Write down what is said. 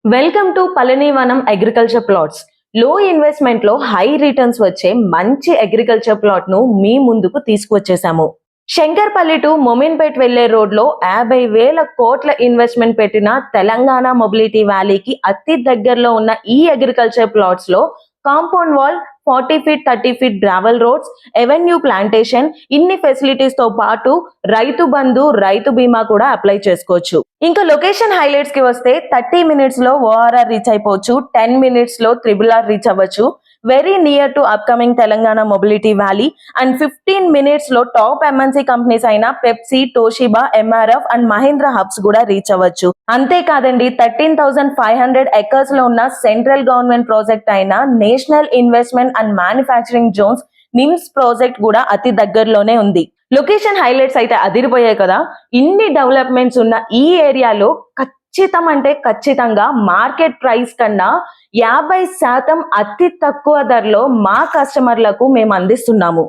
Welcome to Palanivanam agriculture plots. లో investment లో high returns వచ్చే మంచి అగ్రికల్చర్ ప్లాట్ ను మీ ముందుకు తీసుకువచ్చేసాము. శంకర్పల్లి టు మొమిన్పేట్ వెళ్లే రోడ్ లో 50,000 కోట్ల ఇన్వెస్ట్మెంట్ పెట్టిన తెలంగాణ మొబిలిటీ వ్యాలీకి అతి దగ్గరలో ఉన్న ఈ అగ్రికల్చర్ ప్లాట్స్ లో compound wall, 40 feet 30 feet gravel roads, avenue plantation, ఇన్ని ఫెసిలిటీస్ తో పాటు రైతు బంధు, రైతు బీమా కూడా అప్లై చేసుకోవచ్చు. ఇంకా లొకేషన్ హైలైట్స్ కి వస్తే 30 minutes లో ఓఆర్ఆర్ రీచ్ అయిపోవచ్చు, 10 minutes లో RRR రీచ్ అవ్వచ్చు. Very near to upcoming Telangana mobility valley and 15 minutes లో టాప్ ఎంఎన్సీ కంపెనీస్ అయిన Pepsi, Toshiba, MRF and Mahindra hubs కూడా రీచ్ అవ్వచ్చు. అంతేకాదండి, 13,500 acres లో ఉన్న సెంట్రల్ గవర్నమెంట్ ప్రాజెక్ట్ అయిన national investment and manufacturing zones NIMS project కూడా అతి దగ్గరలోనే ఉంది. లొకేషన్ హైలైట్స్ అయితే అదిరిపోయాయి కదా. ఇన్ని డెవలప్మెంట్స్ ఉన్న ఈ ఏరియాలో ఖచ్చితంగా మార్కెట్ ప్రైస్ కన్నా 50% అతి తక్కువ ధరలో మా కస్టమర్లకు మేము అందిస్తున్నాము.